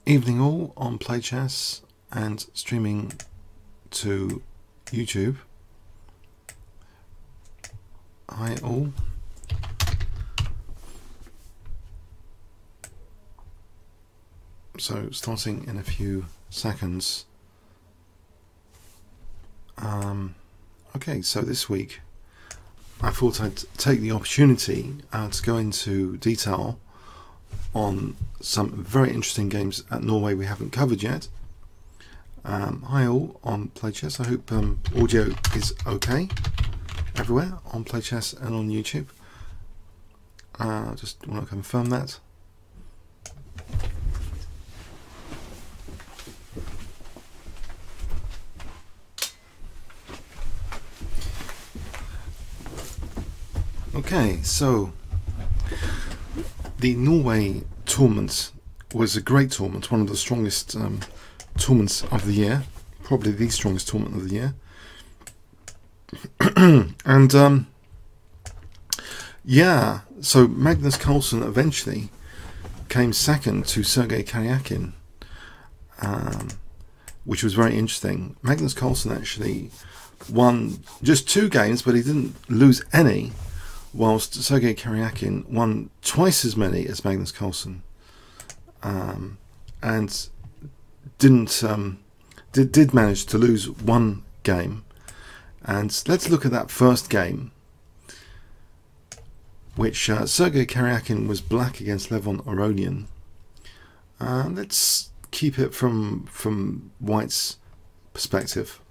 Evening all on Play Chess and streaming to YouTube. Hi all. So starting in a few seconds. Okay, so this week I thought I'd take the opportunity to go into detail on some very interesting games at Norway we haven't covered yet. Hi all on Play Chess. I hope audio is okay everywhere on Play Chess and on YouTube. Just want to confirm that. Okay, so the Norway tournament was a great tournament, one of the strongest tournaments of the year, probably the strongest tournament of the year. And yeah, so Magnus Carlen eventually came second to Sergey Karjakin, which was very interesting. Magnus Carlen actually won just 2 games, but he didn't lose any, whilst Sergey Karjakin won twice as many as Magnus Carlen, and did manage to lose 1 game. And let's look at that first game, which Sergey Karjakin was black against Levon Aronian. Let's keep it from White's perspective.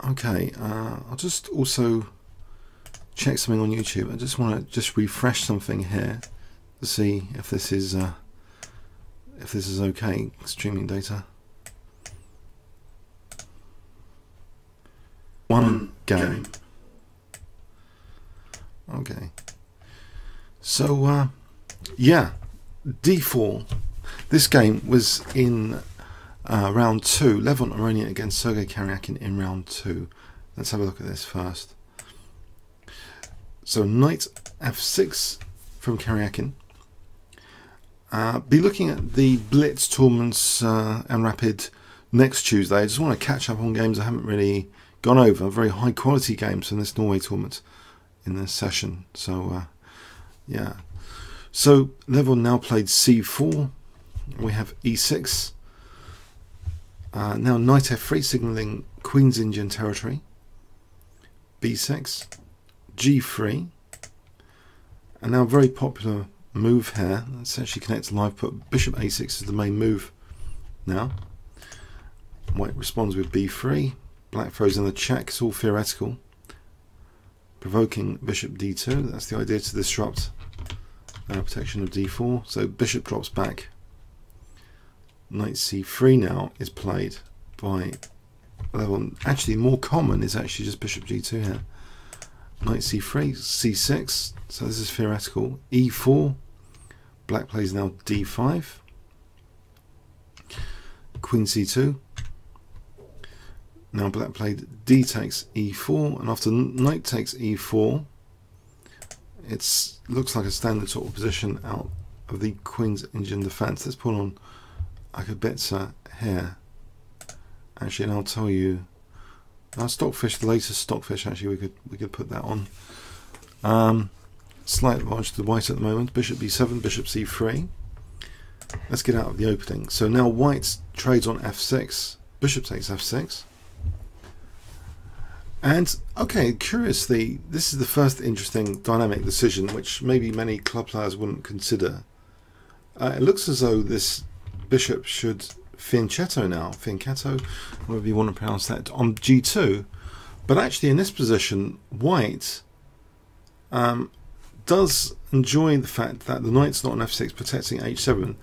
Okay, I'll just also check something on YouTube. I just want to refresh something here to see if this is okay. Streaming data. 1 game. Okay. So yeah, D4. This game was in round 2. Levon Aronian against Sergey Karjakin in round 2. Let's have a look at this first. So knight f6 from Karjakin. Be looking at the Blitz tournaments and Rapid next Tuesday. I just want to catch up on games I haven't really gone over. Very high quality games from this Norway tournament in this session. So yeah. So Levon now played c4. We have e6. Now knight f3 signalling Queen's Indian territory. b6. g3, and now a very popular move here. Let's actually connect to live, put bishop a6 as the main move now. White responds with b3, black throws in the check. It's all theoretical, provoking bishop d2. That's the idea, to disrupt protection of d4. So bishop drops back. Knight c3 now is played by Levon. Actually more common is actually just bishop g2 here. Knight c3, c6, so this is theoretical. e4, black plays now d5, queen c2. Now black played d takes e4, and after knight takes e4, it looks like a standard sort of position out of the Queen's Indian defense. Let's put on like a bit here. Actually, and I'll tell you. Stockfish, the latest Stockfish, actually we could put that on. Slight advantage to the white at the moment. Bishop b7, bishop c3. Let's get out of the opening. So now white trades on f6. Bishop takes f6. And okay, curiously, this is the first interesting dynamic decision, which maybe many club players wouldn't consider. It looks as though this bishop should fianchetto now, fianchetto, whatever you want to pronounce that, on g2. But actually in this position, white does enjoy the fact that the knight's not on f6 protecting h7,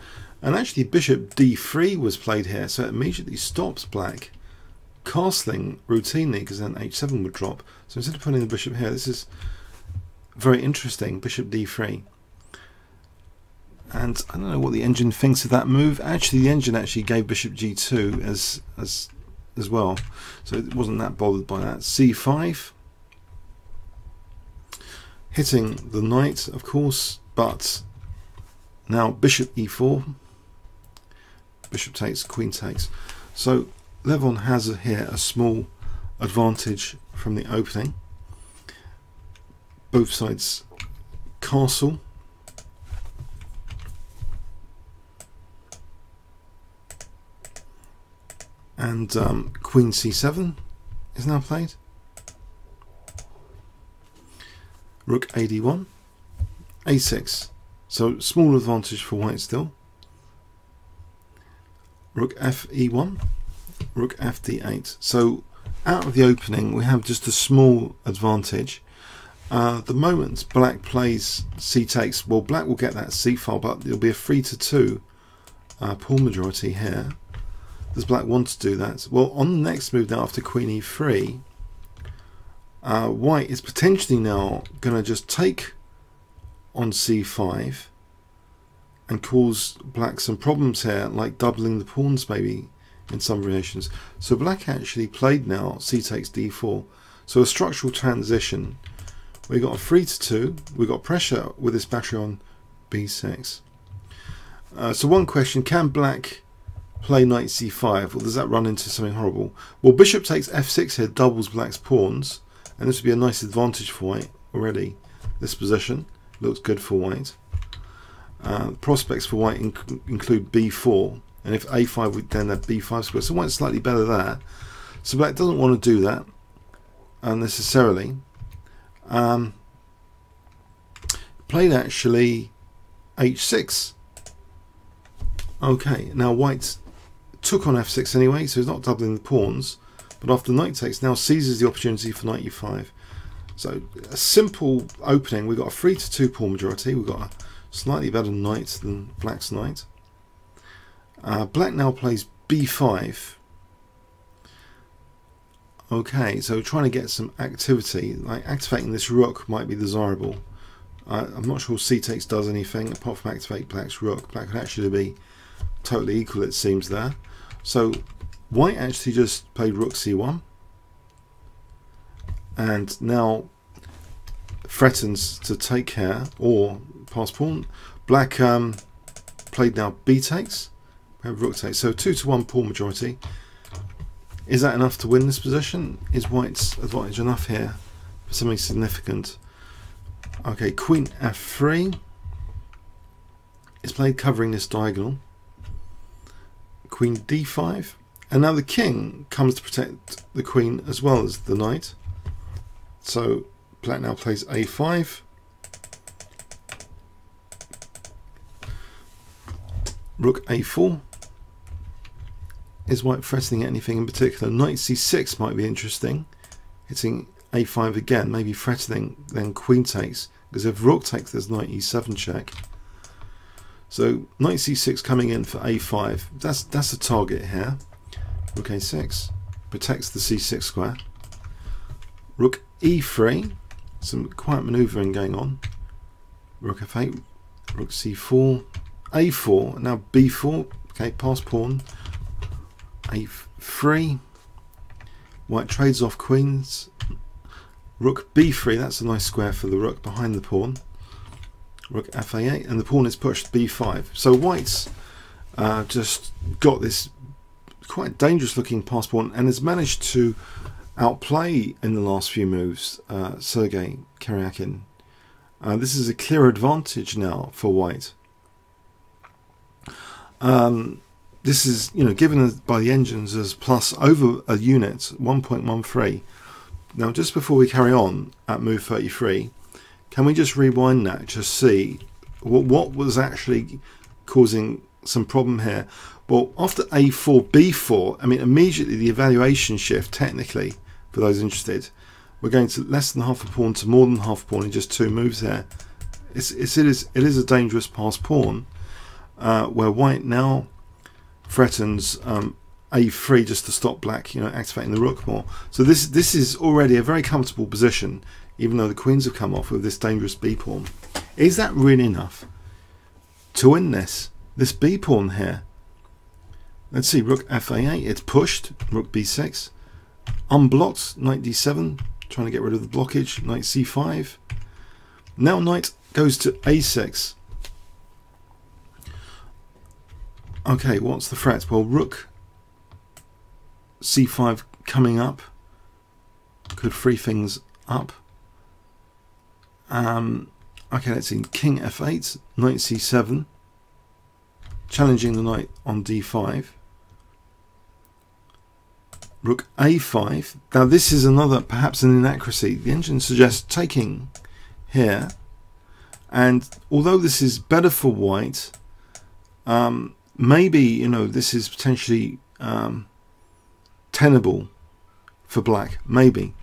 and actually bishop d3 was played here, so it immediately stops black castling routinely, because then h7 would drop. So instead of putting the bishop here, this is very interesting, bishop d3. And I don't know what the engine thinks of that move. Actually, the engine actually gave bishop g2 as well, so it wasn't that bothered by that. c5, hitting the knight, of course, but Now bishop e4, bishop takes, queen takes. So Levon has here a small advantage from the opening. Both sides castle. And queen c7 is now played. Rook ad1, a6. So small advantage for white still. Rook fe1, rook fd8. So out of the opening we have just a small advantage. The moment black plays c takes, well, black will get that c file, but there'll be a 3-2 pawn majority here. Does black want to do that? Well, on the next move now after queen e3, white is potentially now going to just take on c5 and cause black some problems here, like doubling the pawns maybe in some variations. So black actually played now c takes d4. So a structural transition. We got a 3-2. We got pressure with this battery on b6. So one question: can black play knight c5, or does that run into something horrible? Well, bishop takes f6 here doubles black's pawns, and this would be a nice advantage for white already. This position looks good for white. Prospects for white include b4, and if a5 would then have b5 square, so white's slightly better there. So black doesn't want to do that unnecessarily. Played actually h6. Okay, now white took on f6 anyway, so he's not doubling the pawns, but after knight takes, now seizes the opportunity for knight e5. So a simple opening. We've got a 3-2 pawn majority. We've got a slightly better knight than black's knight. Black now plays b5. Okay, so trying to get some activity, like activating this rook might be desirable. I'm not sure c takes does anything apart from activate black's rook. Black could actually be totally equal, it seems, there. So white actually just played rook c1 and now threatens to take here or pass pawn. Black played now b takes. We have rook takes. So 2-1 pawn majority. Is that enough to win this position? Is white's advantage enough here for something significant? Okay, queen f3 is played covering this diagonal. Queen d5, and now the king comes to protect the queen as well as the knight. So black now plays a5. Rook a4. Is white threatening anything in particular? Knight c6 might be interesting. Hitting a5 again, maybe threatening, then queen takes, because if rook takes, there's knight e7 check. So knight c6 coming in for a5. That's a target here. Rook a6 protects the c6 square. Rook e3. Some quiet manoeuvring going on. Rook f8. Rook c4. a4. Now b4. Okay, pass pawn. a3. White trades off queens. Rook b3. That's a nice square for the rook behind the pawn. Rook fa8, and the pawn is pushed b5. So white's just got this quite dangerous looking pass pawn and has managed to outplay in the last few moves Sergey Karjakin. This is a clear advantage now for white. This is, given by the engines as plus over a unit, 1.13. Now, just before we carry on at move 33, can we just rewind that, just see what was actually causing some problem here? Well, after a4, b4, I mean, immediately the evaluation shift, technically, for those interested, we're going to less than half a pawn to more than half a pawn in just 2 moves here. It is a dangerous pass pawn, where white now threatens a3 just to stop black, activating the rook more. So this is already a very comfortable position, even though the queens have come off with this dangerous b pawn. Is that really enough to win this b pawn here? Let's see, rook fa8, it's pushed. Rook b6, unblocked. Knight d7, trying to get rid of the blockage. Knight c5. Now knight goes to a6. Okay, what's the threat? Well, rook c5 coming up could free things up. Okay, let's see. King f8, knight c7, challenging the knight on d5. Rook a5. Now this is another, perhaps an inaccuracy. The engine suggests taking here, and although this is better for white, maybe, you know, this is potentially tenable for black, maybe.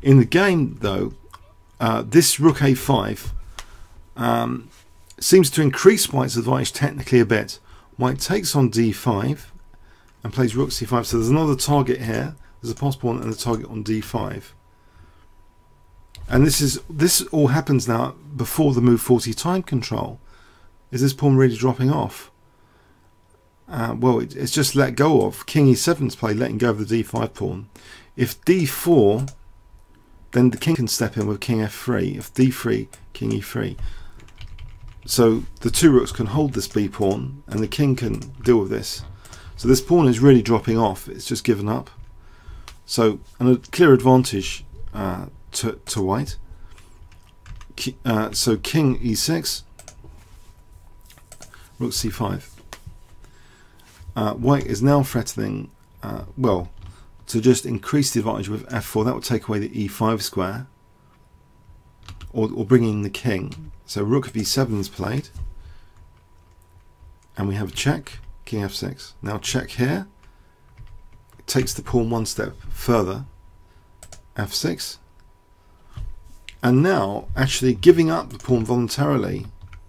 In the game though, this rook a5 seems to increase white's advantage technically a bit. White takes on d5 and plays rook c5, so there's another target here. There's a possible one and a target on d5. And this all happens now before the move 40 time control. Is this pawn really dropping off? Well, it's just let go of. King e7's played, letting go of the d5 pawn. If d4, then the king can step in with king f3. If d3, king e3. So the two rooks can hold this b pawn, and the king can deal with this. So this pawn is really dropping off. It's just given up. So, and a clear advantage to white. So king e6, rook c5. White is now threatening, well, to just increase the advantage with f4. That would take away the e5 square, or bring in the king. So rook b7 is played, and we have a check, king f6. Now check here. It takes the pawn one step further, f6. And now, actually giving up the pawn voluntarily,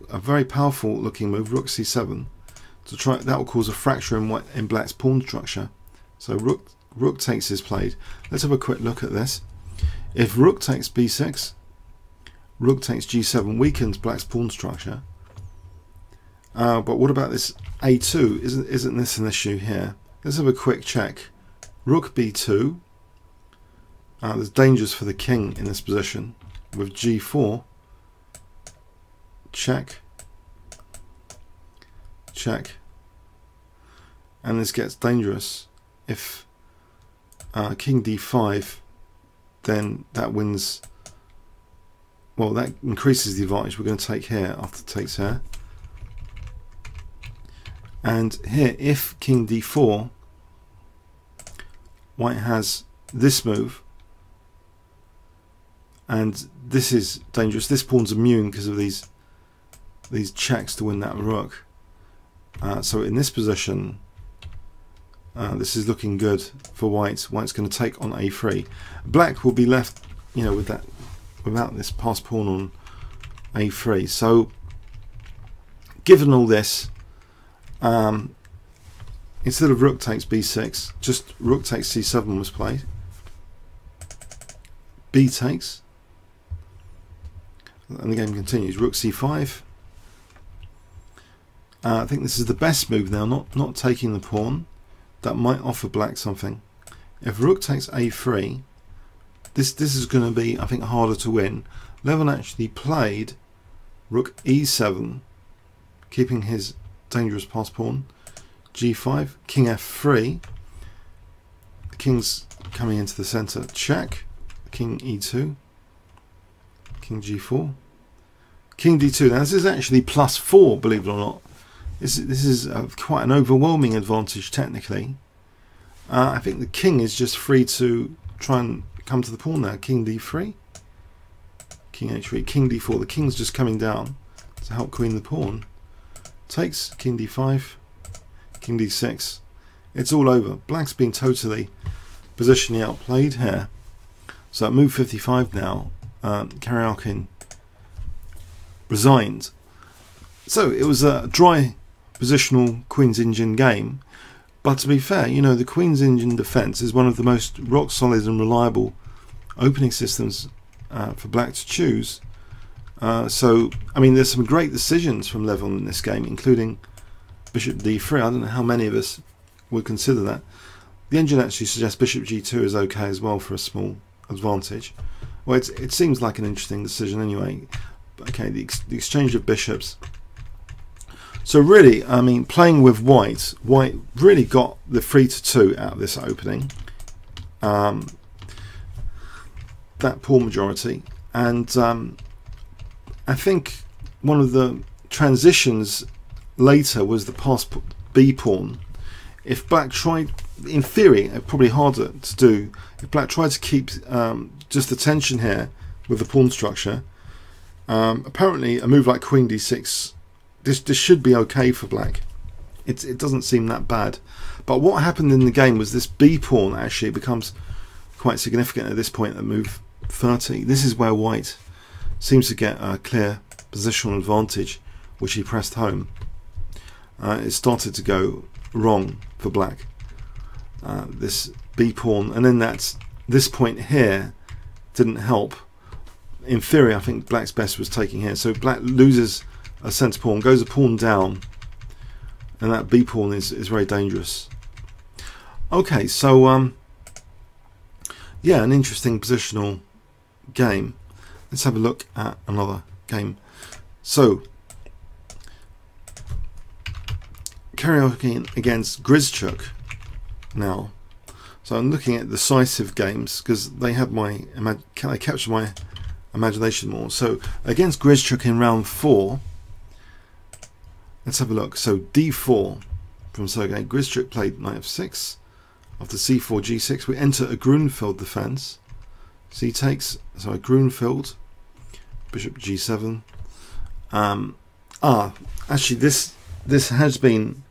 a very powerful looking move, rook c7. To try, that will cause a fracture in black's pawn structure. So rook takes is played. Let's have a quick look at this. If rook takes b6, rook takes g7 weakens black's pawn structure. But what about this a2? Isn't this an issue here? Let's have a quick check. Rook b2. There's dangers for the king in this position with g4. Check. Check. And this gets dangerous if king d5, then that wins. Well, that increases the advantage we're going to take here after it takes here. And here, if king d4, white has this move, and this is dangerous. This pawn's immune because of these checks to win that rook. So in this position, this is looking good for white. White's going to take on a3. Black will be left, you know, with that, without this passed pawn on a3. So, given all this, instead of rook takes b6, just rook takes c7 was played. B takes, and the game continues. Rook c5. I think this is the best move now, not taking the pawn. That might offer black something. If rook takes a3, this is going to be, I think, harder to win. Levon actually played rook e7, keeping his dangerous passed pawn. g5, king f3. The king's coming into the center. Check. King e2. King g4. King d2. Now this is actually +4, believe it or not. This is quite an overwhelming advantage technically. I think the king is just free to try and come to the pawn now. King d3, king h3, king d4. The king's just coming down to help queen the pawn. Takes, king d5, king d6. It's all over. Black's been totally positionally outplayed here. So at move 55 now, Karjakin resigned. So it was a dry positional Queen's Indian game, but to be fair, you know, the Queen's Indian defense is one of the most rock solid and reliable opening systems for black to choose. So I mean, there's some great decisions from Levon in this game, including bishop d3. I don't know how many of us would consider that. The engine actually suggests bishop g2 is okay as well for a small advantage. Well, it seems like an interesting decision anyway. Okay, the exchange of bishops. So really, I mean, playing with white really got the 3-2 out of this opening. That pawn majority, and I think one of the transitions later was the pass B pawn. If black tried, in theory, probably harder to do, if black tried to keep just the tension here with the pawn structure, apparently a move like Queen D6, this should be okay for black. It doesn't seem that bad. But what happened in the game was this B pawn actually becomes quite significant at this point at move 30. This is where white seems to get a clear positional advantage, which he pressed home. It started to go wrong for black. This B pawn, and then this point here didn't help. In theory, I think black's best was taking here. So black loses a centre pawn, goes a pawn down, and that B pawn is very dangerous. Okay, so yeah, an interesting positional game. Let's have a look at another game. So Karjakin against Grzyzczuk now. So I'm looking at decisive games because they have they capture my imagination more. So against Grzyzczuk in round 4, let's have a look. So D4 from Sergey. Grzyzczuk played knight f6. After c4 g6, we enter a Grunfeld defense. C takes, so a Grunfeld, bishop g7. Actually, this has been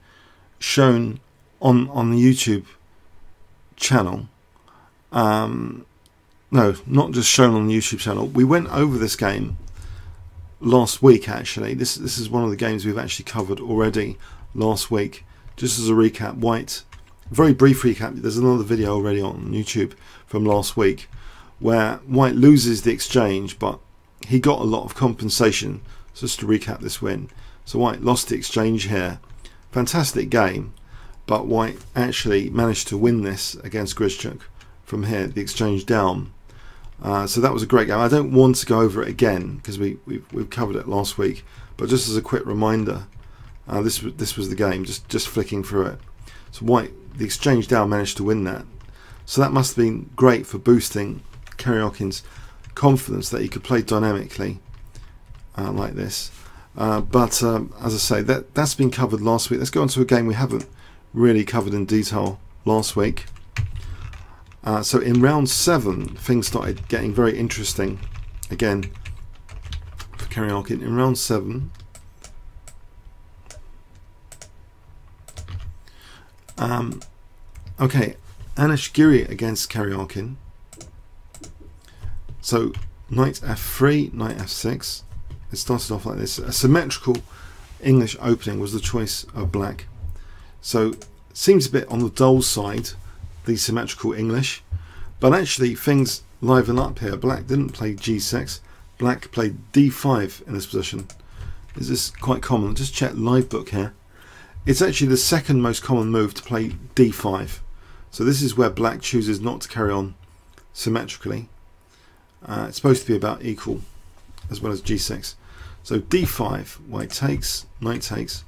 shown on the YouTube channel. No, not just shown on the YouTube channel. We went over this game last week. Actually, this is one of the games we've actually covered already last week. Just as a recap, white. Very brief recap. There's another video already on YouTube from last week where white loses the exchange, but he got a lot of compensation. So just to recap this win, so white lost the exchange here. Fantastic game, but white actually managed to win this against Grzyzczuk from here, the exchange down. So that was a great game. I don't want to go over it again because we've covered it last week, but just as a quick reminder, this was the game. Just flicking through it. So white, the exchange down, managed to win that. So that must have been great for boosting Karjakin's confidence that he could play dynamically like this. But as I say, that's been covered last week. Let's go on to a game we haven't really covered in detail last week. So in round 7, things started getting very interesting again for Karjakin. In round 7, okay, Nxe4 against Karjakin. So knight f3, knight f6. It started off like this. A symmetrical English opening was the choice of black. So seems a bit on the dull side, the symmetrical English, but actually things liven up here. Black didn't play g6. Black played d5 in this position. This is quite common. Just check live book here. It's actually the second most common move to play d5. So this is where black chooses not to carry on symmetrically. It's supposed to be about equal as well as g6. So d5, white takes, knight takes,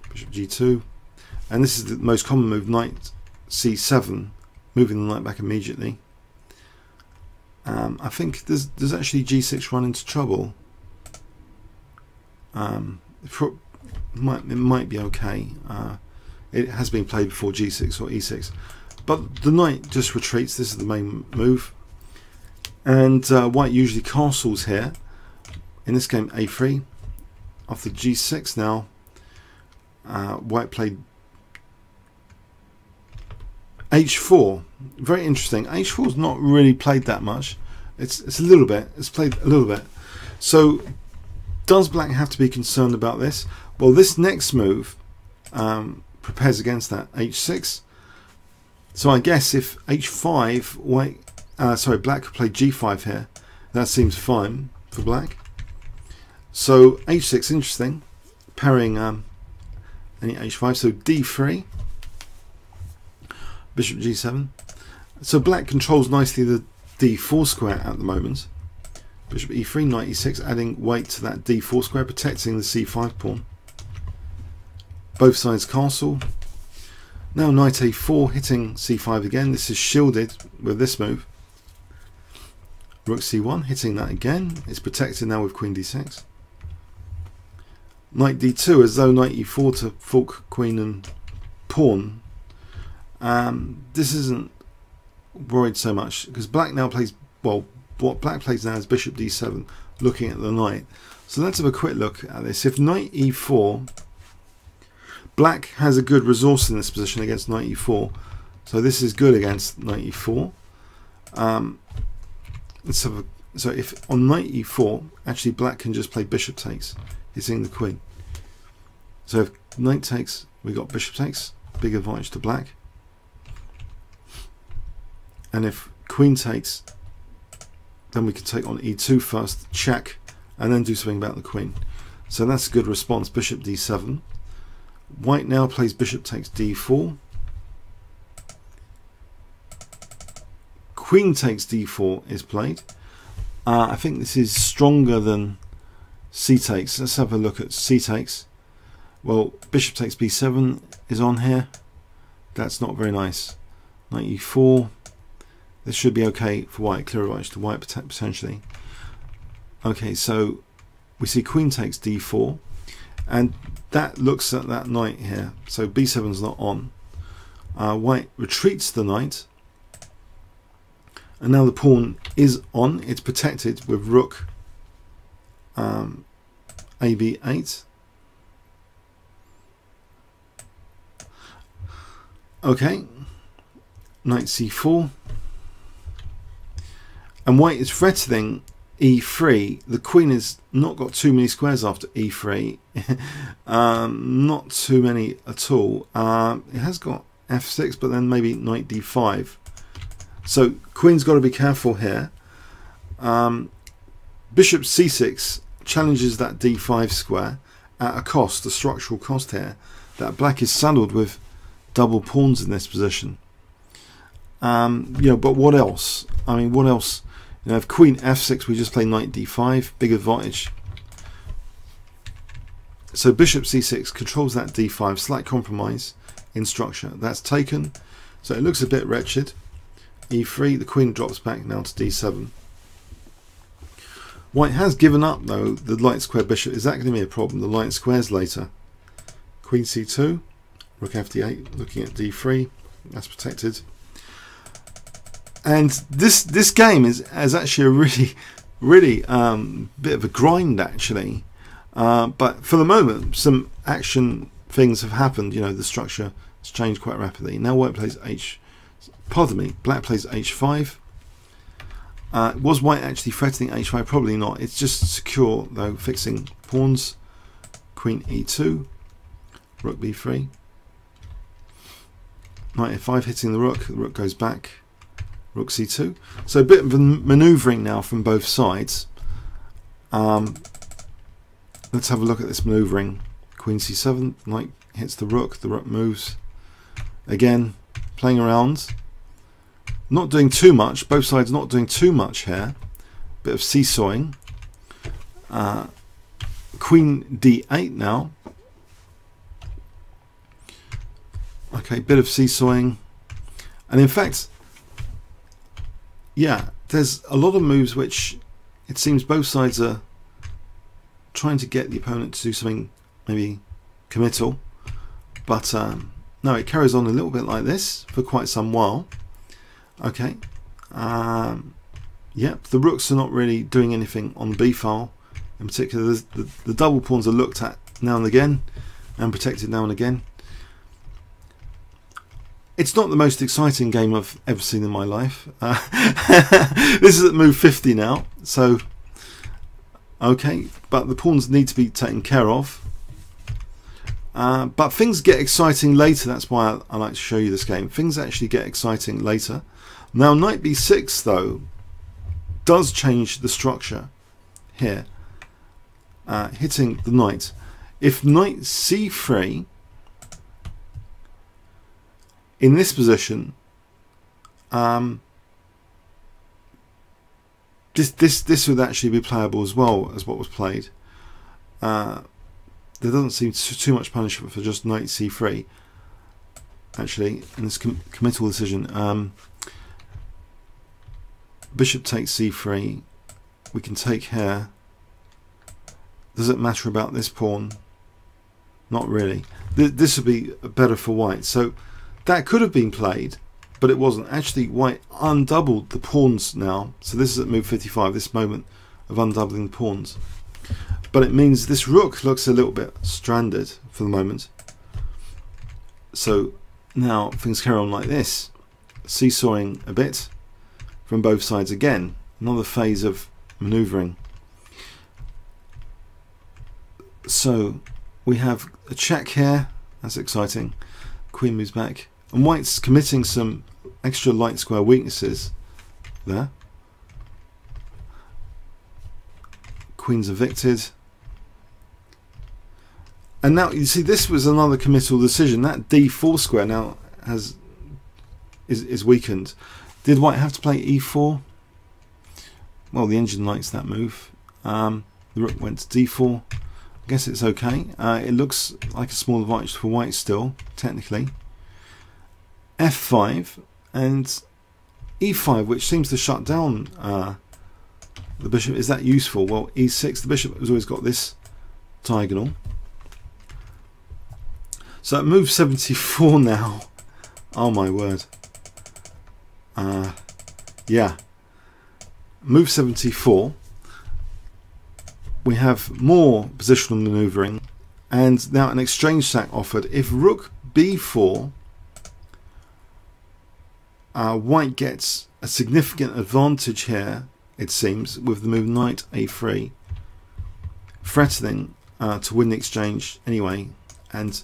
bishop g2, and this is the most common move, knight c7, moving the knight back immediately. I think does actually g6 run into trouble? It might be okay. It has been played before g6 or e6, but the knight just retreats. This is the main move, and white usually castles here. In this game, a3 after g6. Now white played h4. Very interesting. h4 is not really played that much. It's a little bit. It's played a little bit. So does black have to be concerned about this? Well, this next move prepares against that, h6. So I guess if h5, black could play g5 here. That seems fine for black. So h6, interesting, parrying any h5. So d3, bishop g7. So black controls nicely the d4 square at the moment. Bishop e3, knight e6, adding weight to that d4 square, protecting the c5 pawn. both sides castle. Now knight a4 hitting c5 again. This is shielded with this move. Rook c1 hitting that again. It's protected now with queen d6. Knight d2 as though knight e4 to fork queen and pawn. This isn't worried so much because black now plays, well, what black plays now is bishop d7 looking at the knight. So let's have a quick look at this. If knight e4, black has a good resource in this position against knight e4, so this is good against knight e4. Let's have a, so if on knight e4, actually black can just play bishop takes, hitting the queen. So if knight takes, we got bishop takes, big advantage to black. And if queen takes, then we can take on e2 first, check, and then do something about the queen. So that's a good response, bishop d7. White now plays bishop takes d4. Queen takes d4 is played. I think this is stronger than c takes. Let's have a look at c takes. Well, bishop takes b7 is on here. That's not very nice. Knight e4. This should be okay for white, clear advantage to white potentially. Okay, so we see queen takes d4, and that looks at that knight here. So b7 is not on. White retreats the knight, and now the pawn is on. It's protected with rook ab8. Okay, knight c4. And white is threatening e3. The queen has not got too many squares after e3. Not too many at all. It has got f6, but then maybe knight d5. So queen's got to be careful here. Bishop c6 challenges that d5 square at a cost, a structural cost here, that black is saddled with double pawns in this position. You know, but what else? I mean, what else? You know, if queen f6, we just play knight d5, big advantage. So bishop c6 controls that d5, slight compromise in structure. That's taken, so it looks a bit wretched. e3, the queen drops back now to d7. White has given up though, the light square bishop. Is that going to be a problem? The light squares later. Queen c2, rook fd8, looking at d3, that's protected. And this game is actually a really bit of a grind actually, but for the moment some action things have happened. You know, the structure has changed quite rapidly. Now white plays black plays h5. Was white actually threatening h5? Probably not. It's just secure though, fixing pawns. Queen e2, rook b3, knight f5 hitting the rook goes back. Rook c2. So a bit of manoeuvring now from both sides. Let's have a look at this manoeuvring. Queen c7, knight hits the rook moves. Again, playing around. Not doing too much, both sides not doing too much here. Bit of seesawing. Queen d8 now. Okay, bit of seesawing. And in fact, yeah, there's a lot of moves which it seems both sides are trying to get the opponent to do something maybe committal, but no, it carries on a little bit like this for quite some while. Okay, yep, the rooks are not really doing anything on the b file in particular. The double pawns are looked at now and again and protected now and again. It's not the most exciting game I've ever seen in my life. This is at move 50 now, so okay, but the pawns need to be taken care of. But things get exciting later. That's why I like to show you this game. Things actually get exciting later. Now knight b6 though does change the structure here, hitting the knight. If knight c3 in this position, this would actually be playable as well as what was played. there doesn't seem too much punishment for just knight c3 actually in this committal decision. Bishop takes c3, we can take here. Does it matter about this pawn? Not really. This would be better for white, so that could have been played, but it wasn't. Actually, white undoubled the pawns now, so this is at move 55, this moment of undoubling the pawns. But it means this rook looks a little bit stranded for the moment. So now things carry on like this, seesawing a bit from both sides again. Another phase of maneuvering. So we have a check here, that's exciting. Queen moves back. And white's committing some extra light square weaknesses there. Queen's evicted. And now you see this was another committal decision. That d4 square now is weakened. Did white have to play e4? Well, the engine likes that move. The rook went to d4. I guess it's okay. It looks like a small advantage for white still, technically. f5 and e5, which seems to shut down the bishop. Is that useful? Well, e6, the bishop has always got this diagonal. So at move 74 now. Oh my word. Yeah. Move 74. We have more positional maneuvering, and now an exchange sack offered. If rook b4, white gets a significant advantage here, it seems, with the move knight a3, threatening to win the exchange anyway, and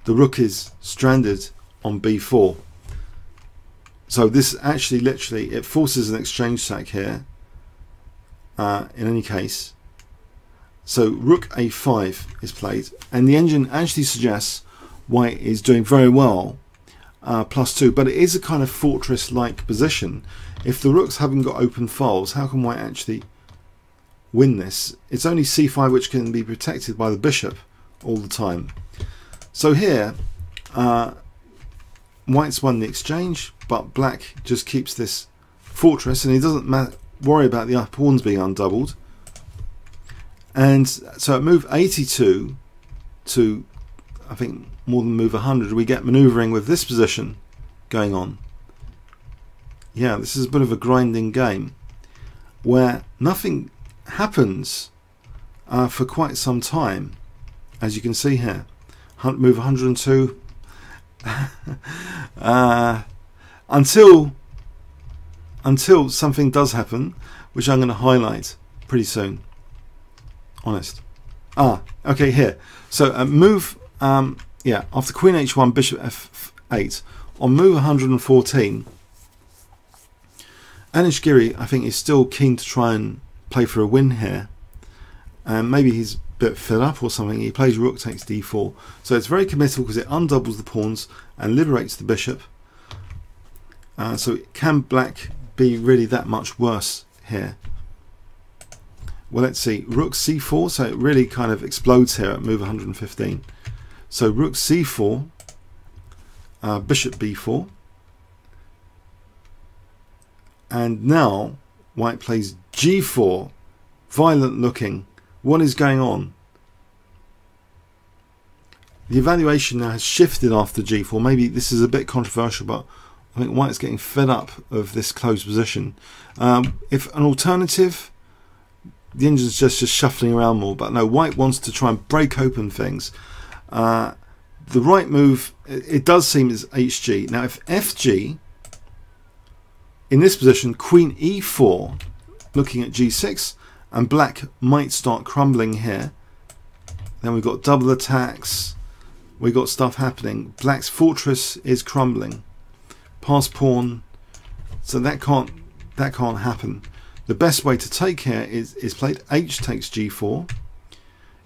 the rook is stranded on b4. So this actually literally, it forces an exchange sack here in any case. So rook a5 is played, and the engine actually suggests white is doing very well, +2, but it is a kind of fortress-like position. If the rooks haven't got open files, how can white actually win this? It's only c5 which can be protected by the bishop all the time. So here, white's won the exchange, but black just keeps this fortress, and he doesn't worry about the pawns being undoubled. And so at move 82 to, I think, more than move 100, we get maneuvering with this position going on. Yeah, this is a bit of a grinding game where nothing happens for quite some time, as you can see here. Move 102 until something does happen, which I'm going to highlight pretty soon. Honest. Okay, here. So move, yeah, after queen h1, bishop f8, on move 114, Anish Giri, I think, is still keen to try and play for a win here. And maybe he's a bit fed up or something. He plays rook takes d4. So it's very committal because it undoubles the pawns and liberates the bishop. So can black be really that much worse here? Well, let's see. Rook c4, so it really kind of explodes here at move 115. So rook c4, bishop b4. And now white plays g4, violent looking. What is going on? The evaluation now has shifted after g4. Maybe this is a bit controversial, but I think white's getting fed up of this closed position. If an alternative, the engine's just shuffling around more, but no, white wants to try and break open things. The right move, it does seem, is hg. Now if fg, in this position, queen e4, looking at g6, and black might start crumbling here. Then we've got double attacks, we've got stuff happening. Black's fortress is crumbling. Pass pawn, so that can't happen. The best way to take here is played h takes g4,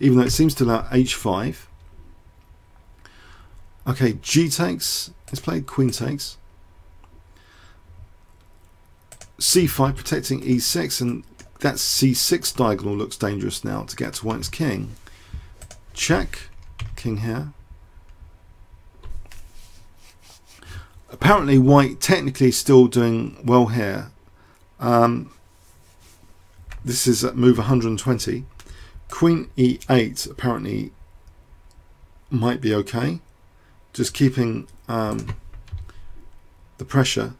even though it seems to allow h5. Okay, g takes is played, queen takes. c5 protecting e6, and that c6 diagonal looks dangerous now to get to white's king. Check, king here. Apparently white technically still doing well here. This is at move 120. Queen e8 apparently might be okay. Just keeping the pressure.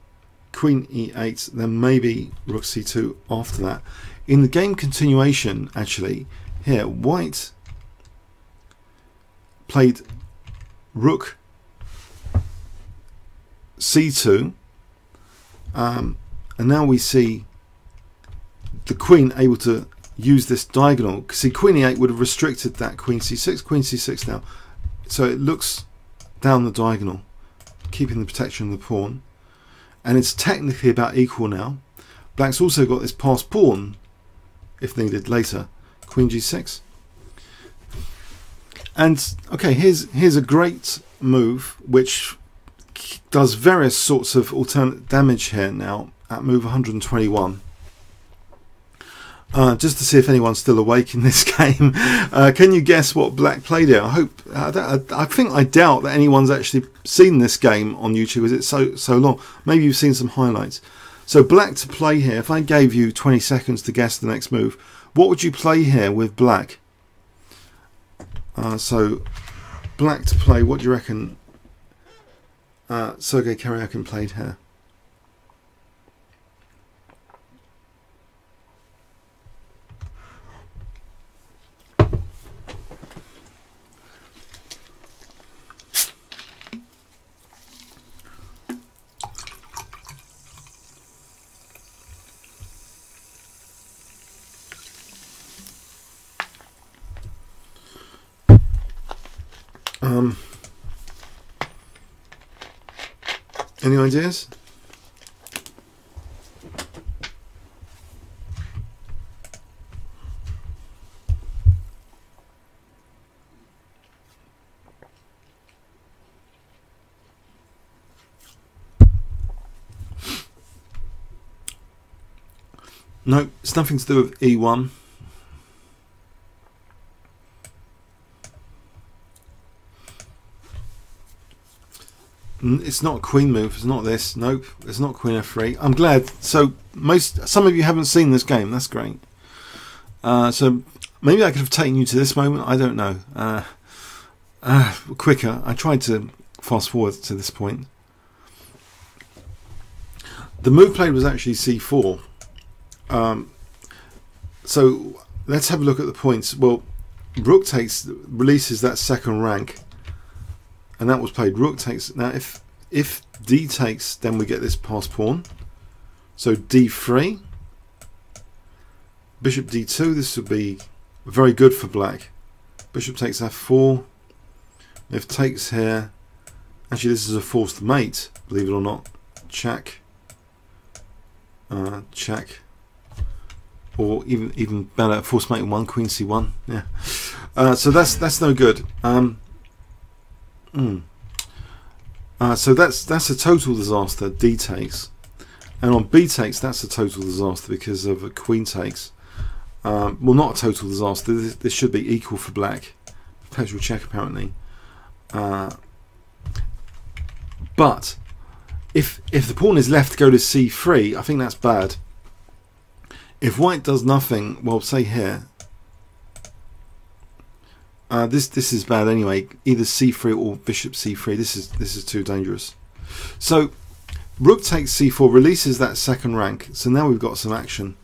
Queen e8, then maybe rook c2 after that. In the game continuation, actually, here, white played rook c2, and now we see the queen able to use this diagonal. See, queen e8 would have restricted that queen c6 now. So it looks down the diagonal, keeping the protection of the pawn. And it's technically about equal now. Black's also got this passed pawn, if needed later. Queen g6. And okay, here's a great move which does various sorts of alternate damage here now at move 121. Just to see if anyone's still awake in this game. Can you guess what Black played here? I doubt that anyone's actually seen this game on YouTube, as it's so long. Maybe you've seen some highlights. So Black to play here, if I gave you 20 seconds to guess the next move, what would you play here with Black? So Black to play, what do you reckon Sergey Karjakin played here? Any ideas? No, it's nothing to do with E1. It's not a queen move. It's not this. Nope. It's not queen f3. I'm glad. So some of you haven't seen this game. That's great. So maybe I could have taken you to this moment. I don't know. Quicker. I tried to fast forward to this point. The move played was actually c4. So let's have a look at the points. Well, rook takes, releases that second rank. And that was played. Rook takes. Now if d takes, then we get this passed pawn. So d3, bishop d2. This would be very good for Black. Bishop takes f4. If takes here, actually this is a forced mate, believe it or not. Check, check, or even better, forced mate in one, queen c1. Yeah. So that's no good. So that's a total disaster. D takes, and on B takes, that's a total disaster because of a queen takes. Well, not a total disaster. This should be equal for Black. Perpetual check apparently. But if the pawn is left to go to c3, I think that's bad. If White does nothing, well, say here. This is bad anyway. Either c3 or bishop c3. This is too dangerous. So rook takes c4, releases that second rank. So now we've got some action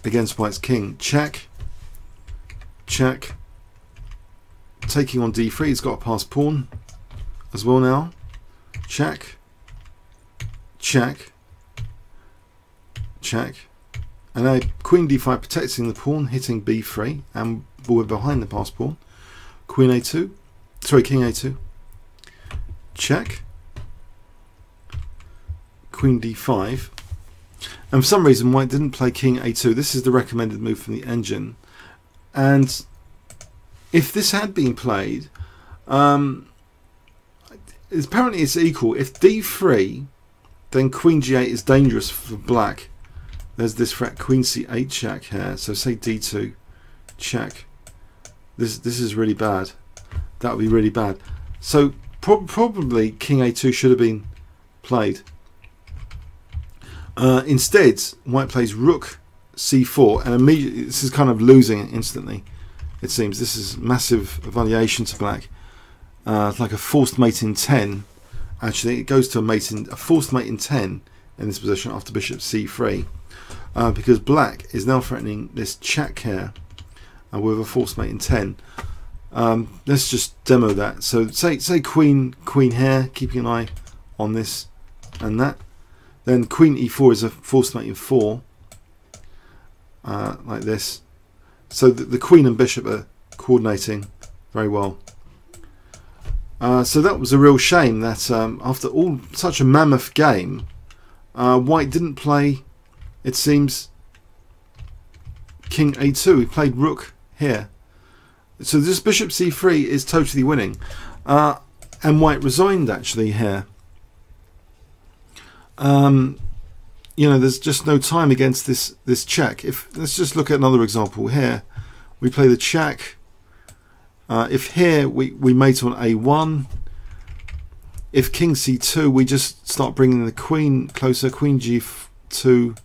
against White's king. Check, check. Taking on d3. He's got a passed pawn as well now. Check, check, check. And now queen d5 protecting the pawn, hitting b3, and we're behind the passed pawn. Queen a2, sorry, king a2. Check. Queen d5. And for some reason White didn't play king a2. This is the recommended move from the engine. And if this had been played, apparently it's equal. If d3, then queen g8 is dangerous for Black. There's this threat, queen c8 check here. So say d2, check. This is really bad. that would be really bad. So probably king a2 should have been played. Instead, white plays rook c4, and immediately this is kind of losing it instantly. It seems this is massive evaluation to black. It's like a forced mate in 10. Actually, it goes to a forced mate in 10 in this position after bishop c3, because black is now threatening this check here with a forced mate in 10. Let's just demo that. So say queen here, keeping an eye on this and that. Then queen e4 is a forced mate in 4, like this. So the queen and bishop are coordinating very well. So that was a real shame that after such a mammoth game, white didn't play, it seems, king a2. He played rook here. So this bishop c3 is totally winning, and white resigned actually here. You know, there's just no time against this check. Let's just look at another example here. We play the check. If here we mate on a1, if king c2, we just start bringing the queen closer, queen g2, and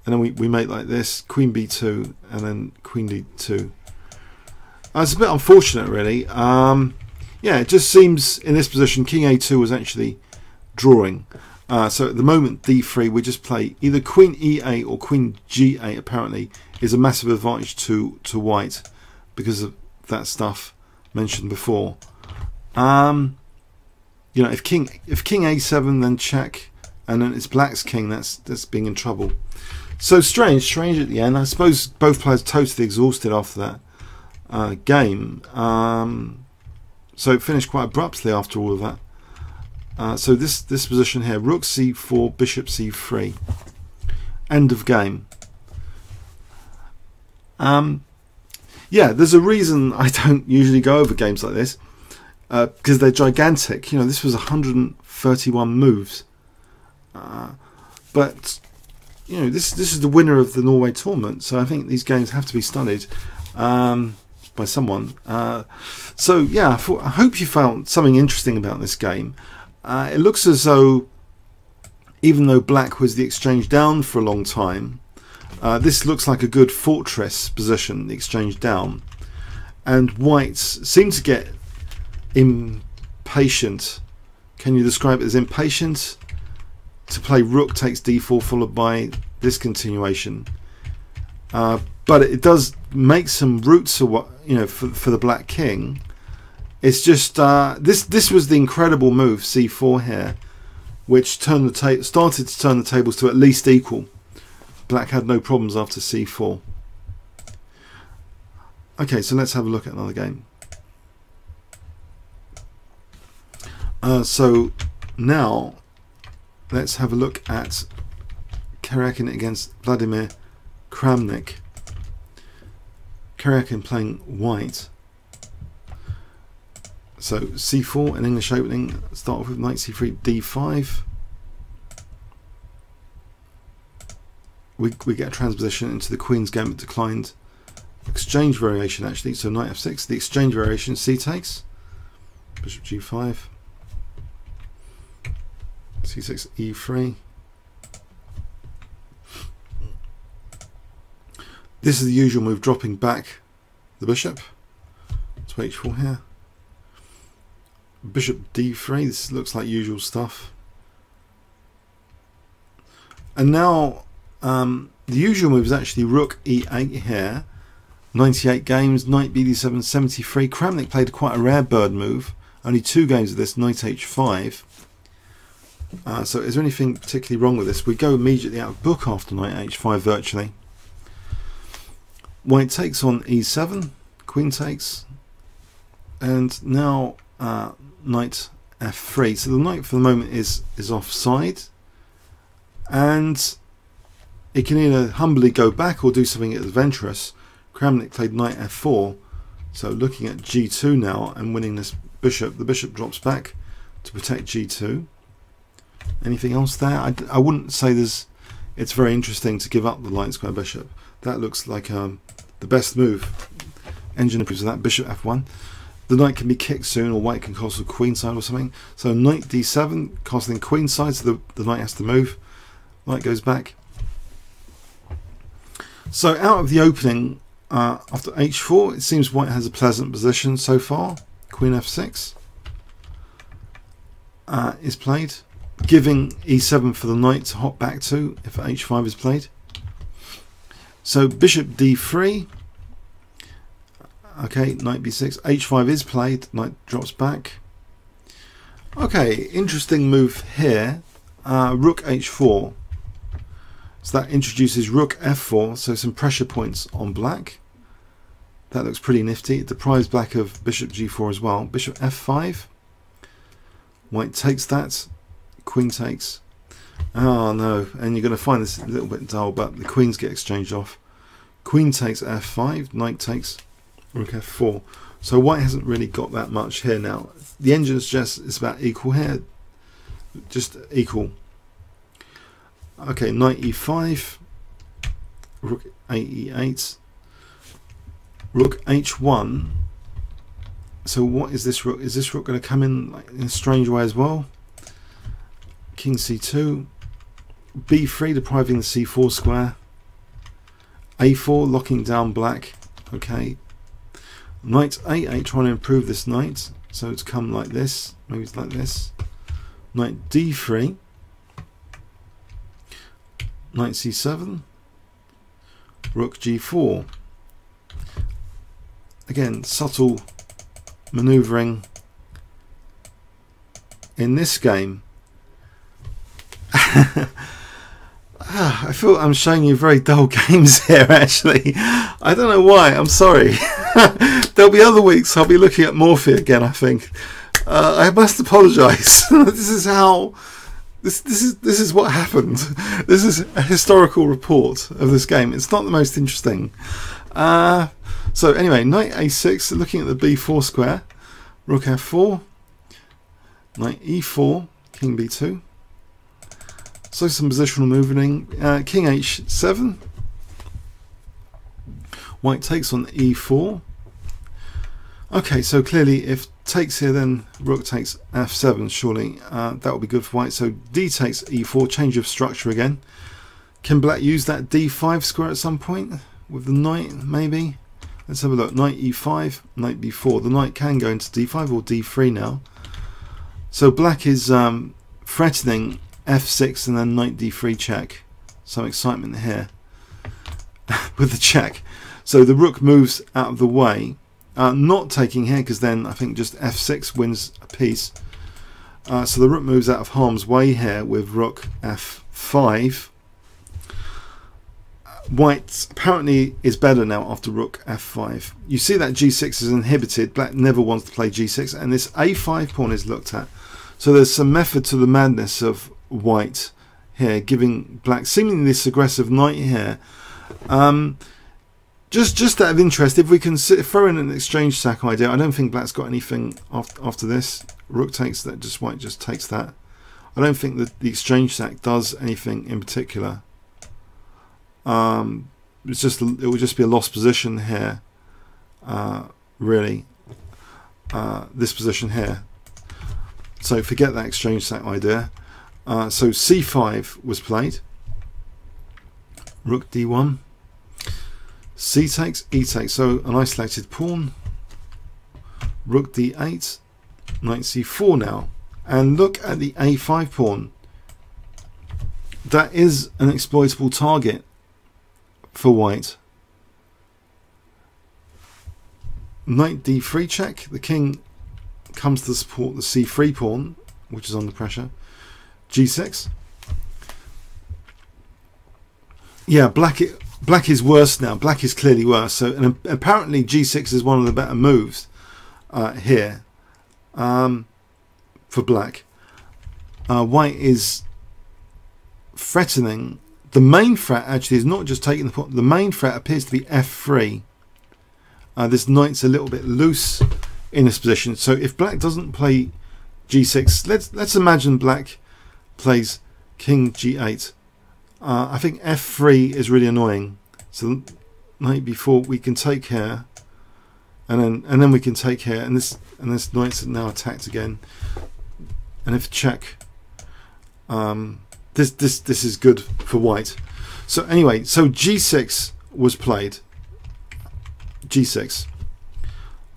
then we mate like this, queen b2, and then queen d2. It's a bit unfortunate, really. Yeah, it just seems in this position king a2 was actually drawing. So at the moment d3, we just play either queen e8 or queen g8. Apparently is a massive advantage to white because of that stuff mentioned before. You know, if king a7, then check, and then it's black's king. That's being in trouble. So strange at the end. I suppose both players totally exhausted after that game. So it finished quite abruptly after all of that. So this position here, rook c4, bishop c3, end of game. Yeah, there's a reason I don't usually go over games like this, because they're gigantic. You know, this was 131 moves, but you know, this is the winner of the Norway tournament, so I think these games have to be studied by someone. So yeah, I hope you found something interesting about this game. It looks as though, even though black was the exchange down for a long time, this looks like a good fortress position, the exchange down, and white seem to get impatient. Can you describe it as impatient? To play rook takes d4 followed by this continuation, but it does make some roots of what, you know, for the black king. It's just this was the incredible move c4 here, which started to turn the tables to at least equal. Black had no problems after c4. Okay, so let's have a look at another game. So now let's have a look at Karjakin against Vladimir Kramnik. Karjakin playing white. So c4, an English opening. Start off with knight c3, d5. We get a transposition into the queen's gambit declined exchange variation, actually. So knight f6, the exchange variation, c takes, bishop g5, c6 e3. This is the usual move, dropping back the bishop to h4 here. Bishop d3, this looks like usual stuff. And now the usual move is actually rook e8 here. 98 games, knight bd7, 73. Kramnik played quite a rare bird move. Only 2 games of this, knight h5. So is there anything particularly wrong with this? We go immediately out of book after knight h5 virtually. White takes on e7, queen takes, and now knight f3. So the knight for the moment is offside, and it can either humbly go back or do something adventurous. Kramnik played knight f4, so looking at g2 now and winning this bishop. The bishop drops back to protect g2. Anything else there? I wouldn't say it's very interesting to give up the light square bishop. That looks like the best move. Engine improves that, bishop f1. the knight can be kicked soon, or white can castle queenside or something. So knight d7, castling queenside, so the knight has to move. Knight goes back. So out of the opening, after h4, it seems white has a pleasant position so far. Queen f6 is played, giving e7 for the knight to hop back to if h5 is played. So bishop d3. Okay, knight b6, h5 is played, knight drops back. Okay, interesting move here, rook h4. So that introduces rook f4, so some pressure points on black. That looks pretty nifty. It deprives black of bishop g4 as well. Bishop f5, white takes that, queen takes. Oh no, and you're going to find this a little bit dull, but the queens get exchanged off. Queen takes f5, knight takes rook f4. So white hasn't really got that much here now. The engine is just, it's about equal here, just equal. Okay, knight e5, rook e8, rook h1. So what is this rook? Is this rook going to come in like in a strange way as well? King c2, b3 depriving the c4 square, a4 locking down black. Okay, knight a8 trying to improve this knight, so it's come like this, maybe it's like this. Knight d3, knight c7, rook g4. Again, subtle maneuvering in this game. I feel I'm showing you very dull games here, actually. I don't know why, I'm sorry. There'll be other weeks I'll be looking at Morphe again, I think. I must apologise. This is how... This is what happened. This is a historical report of this game. It's not the most interesting. So anyway, knight a6, looking at the b4 square, rook f4, knight e4, king b2. So some positional moving. King h7. White takes on e4. Okay, so clearly if takes here, then rook takes f7, surely that will be good for white. So d takes e4, change of structure again. Can black use that d5 square at some point with the knight, maybe? Let's have a look. Knight e5, knight b4. The knight can go into d5 or d3 now. So black is threatening f6 and then knight d3 check. Some excitement here with the check. So the rook moves out of the way. Not taking here, because then I think just f6 wins a piece. So the rook moves out of harm's way here with rook f5. White apparently is better now after rook f5. You see that g6 is inhibited. Black never wants to play g6, and this a5 pawn is looked at. So there's some method to the madness of white here, giving black seemingly this aggressive knight here. Just out of interest, if we can throw in an exchange sack idea, I don't think black's got anything after this. Rook takes that, just white just takes that. I don't think that the exchange sack does anything in particular. It would just be a lost position here, really. This position here. So forget that exchange sack idea. So c5 was played. Rook d1. C takes, E takes, so an isolated pawn. Rook d8, knight c4 now. And look at the a5 pawn. That is an exploitable target for white. Knight d3 check. The king comes to support the c3 pawn, which is under pressure. g6. Yeah, black is worse now. Black is clearly worse. So, and apparently g6 is one of the better moves here for black. White is threatening. The main threat actually is not just taking the pawn. The main threat appears to be f3. This knight's a little bit loose in this position. So if black doesn't play g6, let's imagine black plays king g8. I think f3 is really annoying. So knight b4 we can take here. and then we can take here, and this knight's now attacked again, and if check, this is good for white. So anyway, so g6 was played. g6.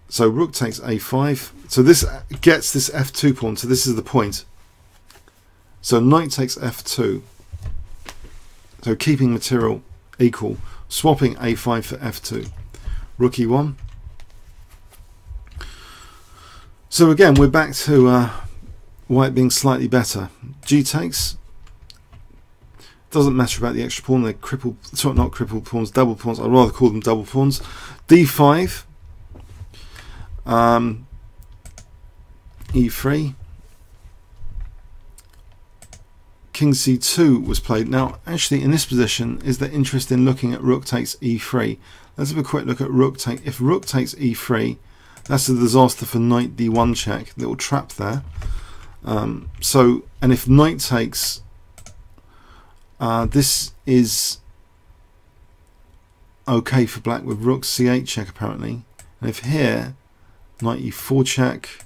So rook takes a5. So this gets this f2 pawn. So this is the point. So knight takes f2. So keeping material equal, swapping a5 for f2. Rook e1. So again, we're back to white being slightly better. G takes. Doesn't matter about the extra pawn. They're crippled, sorry, not crippled pawns, double pawns. I'd rather call them double pawns. D5. E3. King c2 was played. Now, actually, in this position, is there interest in looking at rook takes e3? Let's have a quick look at rook take. If rook takes e3, that's a disaster for knight d1 check. Little trap there. So, and if knight takes, this is okay for black with rook c8 check apparently. And if here, knight e4 check,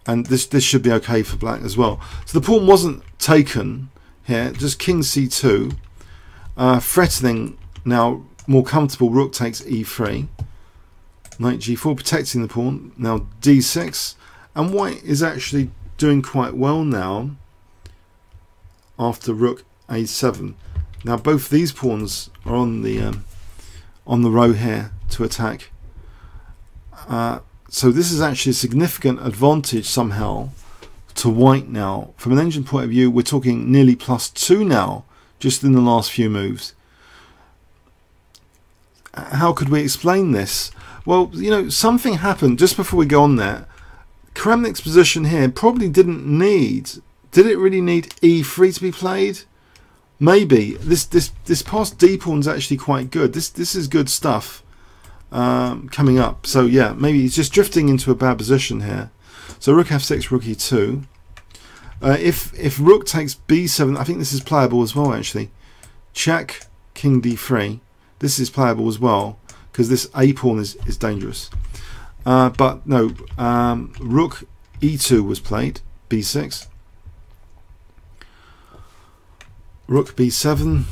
and this should be okay for black as well. So the pawn wasn't taken here, just king c2, threatening now more comfortable rook takes e3, knight g4 protecting the pawn, now d6, and white is actually doing quite well now after rook a7. Now both these pawns are on the row here to attack. So this is actually a significant advantage somehow to white now. From an engine point of view, we're talking nearly +2 now, just in the last few moves. How could we explain this? Well, you know, something happened just before we go on there. Kramnik's position here probably didn't need. Did it really need e3 to be played? Maybe. This past d pawn is actually quite good. This is good stuff. Coming up, so yeah, maybe he's just drifting into a bad position here. So rook f6, rook e2. If rook takes b7, I think this is playable as well actually. Check, king d3. This is playable as well because this a pawn is dangerous. But no, rook e2 was played. b6. Rook b7.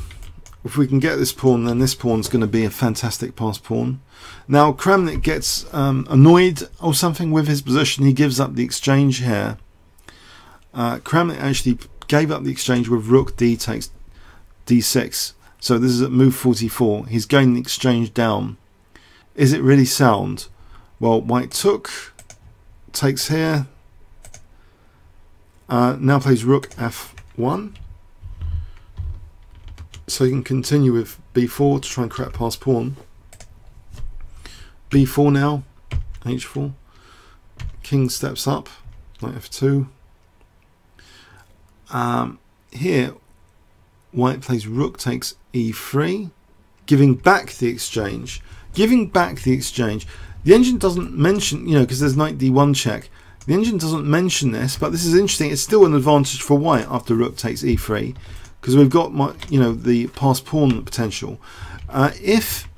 If we can get this pawn, then this pawn's going to be a fantastic pass pawn. Now Kramnik gets annoyed or something with his position. He gives up the exchange here. Kramnik actually gave up the exchange with rook d takes d6. So this is at move 44. He's going the exchange down. Is it really sound? Well, white took, takes here. Now plays rook f1. So you can continue with b4 to try and crack past pawn. b4 now, h4. King steps up, knight f2. Here, white plays rook takes e3, giving back the exchange. Giving back the exchange. The engine doesn't mention, you know, because there's knight d1 check. The engine doesn't mention this, but this is interesting. It's still an advantage for white after rook takes e3. Because we've got, you know, the pass pawn potential. If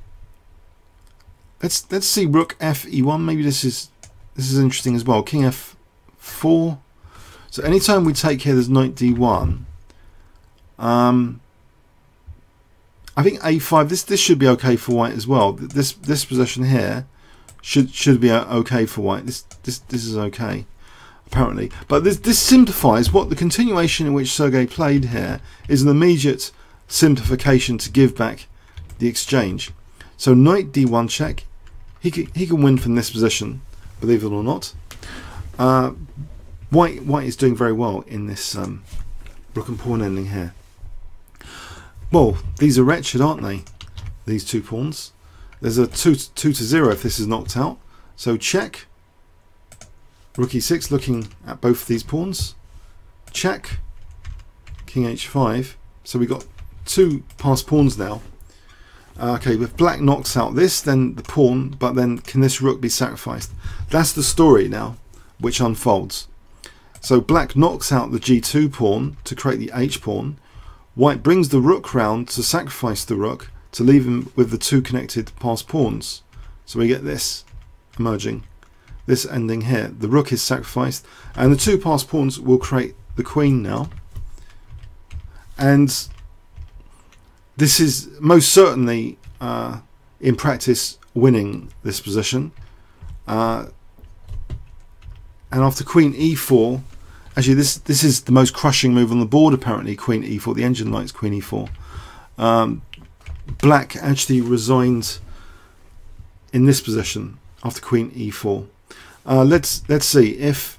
let's see rook f e1. Maybe this is interesting as well. King f4. So anytime we take here, there's knight d1. I think a5. This should be okay for white as well. This position here should be okay for white. This is okay. Apparently, but this simplifies what the continuation in which Sergey played here is an immediate simplification to give back the exchange. So knight d1 check, he can win from this position, believe it or not. White is doing very well in this rook and pawn ending here. Well, these are wretched, aren't they? These two pawns. There's a 2 to 0 if this is knocked out. So check. Rook e6, looking at both of these pawns. Check. King h5. So we got two passed pawns now. Okay, if black knocks out this, then the pawn, but then can this rook be sacrificed? That's the story now, which unfolds. So black knocks out the g2 pawn to create the h pawn. White brings the rook round to sacrifice the rook to leave him with the two connected passed pawns. So we get this emerging, this ending here. The rook is sacrificed, and the two passed pawns will create the queen now. And this is most certainly, in practice, winning this position. And after queen e4, actually this is the most crushing move on the board apparently, queen e4. The engine likes queen e4. Black actually resigned in this position after queen e4. Let's see if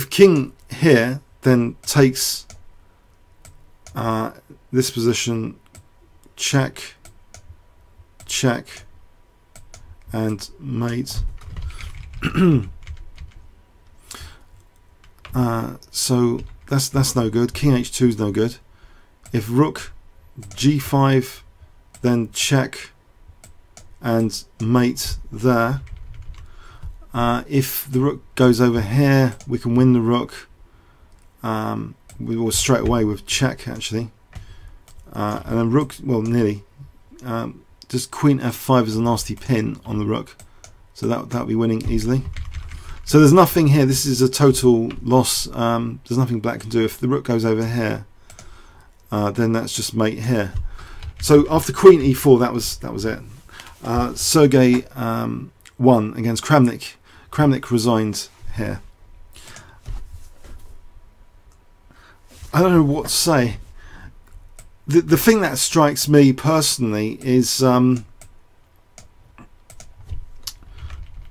king here then takes this position, check, check, and mate. So that's no good. King h2 is no good. If rook g5, then check and mate there. If the rook goes over here, we can win the rook. We will straight away with check actually, and then rook, well, nearly. Just queen f5 is a nasty pin on the rook, so that'll be winning easily. So there's nothing here. This is a total loss. There's nothing black can do. If the rook goes over here, then that's just mate here. So after queen e4, that was it. Sergey won against Kramnik. Kramnik resigned here. I don't know what to say. The thing that strikes me personally is in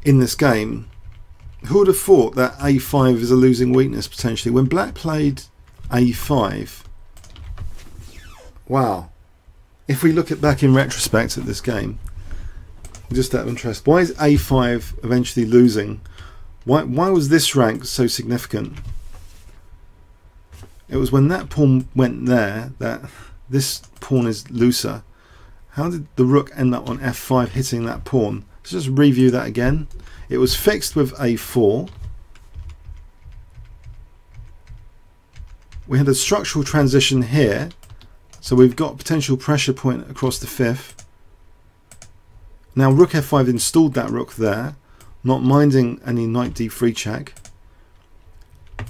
this game, who would have thought that a5 is a losing weakness potentially? When black played a5, wow. If we look back in retrospect at this game, just out of interest, why is a5 eventually losing? Why was this rank so significant? It was when that pawn went there that this pawn is looser. How did the rook end up on f5 hitting that pawn? Let's just review that again. It was fixed with a4. We had a structural transition here, so we've got potential pressure point across the fifth. Now rook f5 installed that rook there, not minding any knight d3 check.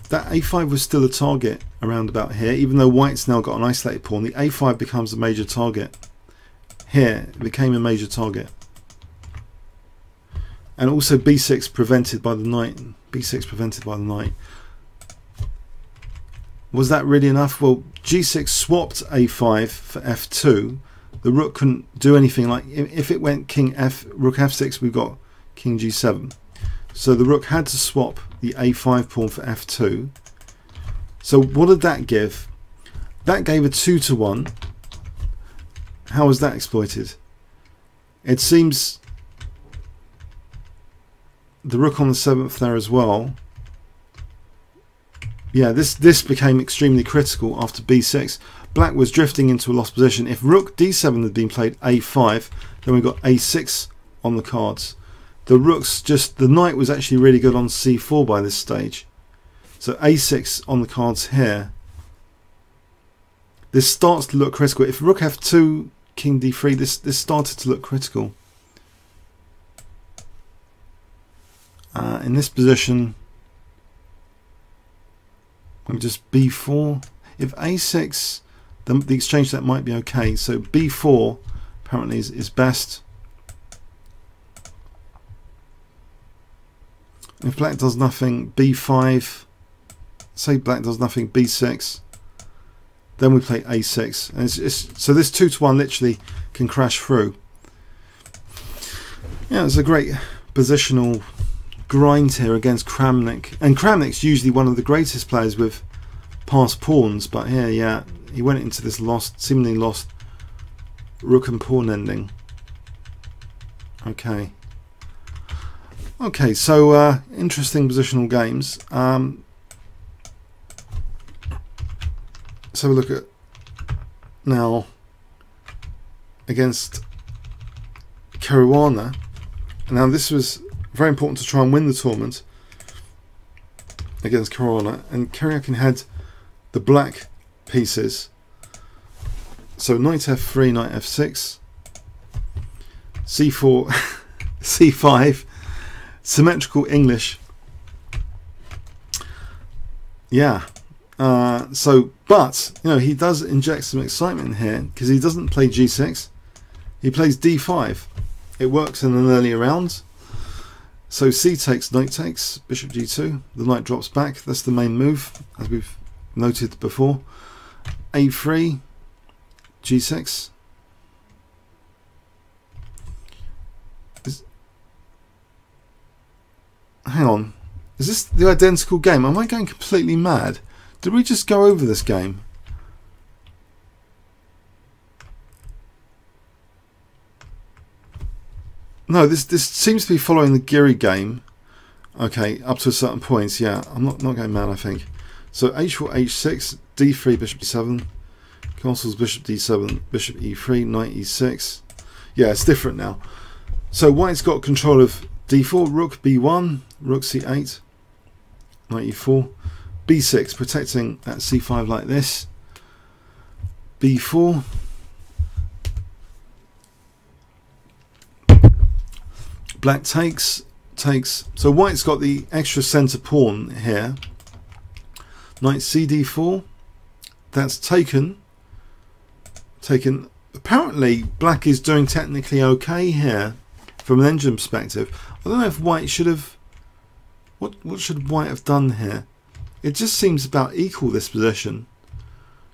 That a5 was still a target around about here, even though white's now got an isolated pawn. The a5 becomes a major target. Here it became a major target. And also b6 prevented by the knight. b6 prevented by the knight. Was that really enough? Well, g6 swapped a5 for f2. The rook couldn't do anything. Like if it went king f, rook f6, we've got king g7. So the rook had to swap the a5 pawn for f2. So what did that give? That gave a 2-to-1. How was that exploited? It seems the rook on the 7th there as well. Yeah, this became extremely critical after b6. Black was drifting into a lost position. If rook d7 had been played a5, then we got a6 on the cards. The rook's the knight was actually really good on c4 by this stage. So a6 on the cards here. This starts to look critical. If rook f2, king d3, this started to look critical. In this position, we just b4. If a6, the exchange that might be okay. So b4 apparently is best. If black does nothing, b5. Say black does nothing, b6. Then we play a6. And so this 2-to-1 literally can crash through. Yeah, it's a great positional grind here against Kramnik. And Kramnik's usually one of the greatest players with passed pawns, but here, yeah, he went into this seemingly lost rook and pawn ending. Okay. Okay, so interesting positional games. So we look at now against Caruana. Now this was very important to try and win the tournament against Caruana, and Karjakin had the black pieces. So knight f3, knight f6. c4, c5, symmetrical English. Yeah. So, but you know, he does inject some excitement here because he doesn't play g6. He plays d5. It works in an earlier round. So c takes, knight takes, bishop g2. The knight drops back. That's the main move, as we've noted before. a3, g6. Hang on. Is this the identical game? Am I going completely mad? Did we just go over this game? No, this seems to be following the Giri game. Okay, up to a certain point. Yeah, I'm not going mad, I think. So h4, h6, d3, bishop d7, castles, bishop d7, bishop e3, knight e6. Yeah, it's different now. So white's got control of d4, rook b1, rook c8, knight e4, b6, protecting that c5 like this, b4, black takes, so white's got the extra center pawn here, knight cd4, that's taken. Apparently black is doing technically okay here from an engine perspective. I don't know if white should have, what should white have done here? It just seems about equal, this position.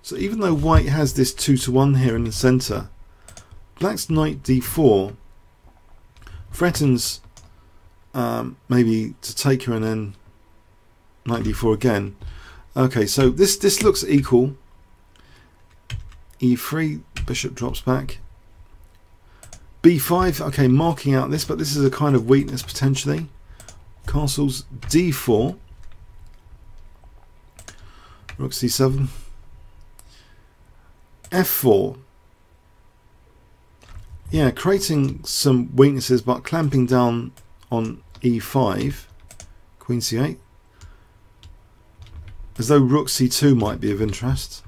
So even though white has this 2-to-1 here in the center, black's knight d4 threatens maybe to take her and then knight d4 again. Okay, so this looks equal. e3, bishop drops back. b5, okay, marking out this, but this is a kind of weakness potentially. Castles, d4, rook c7, f4. Yeah, creating some weaknesses, but clamping down on e5, queen c8, as though rook c2 might be of interest,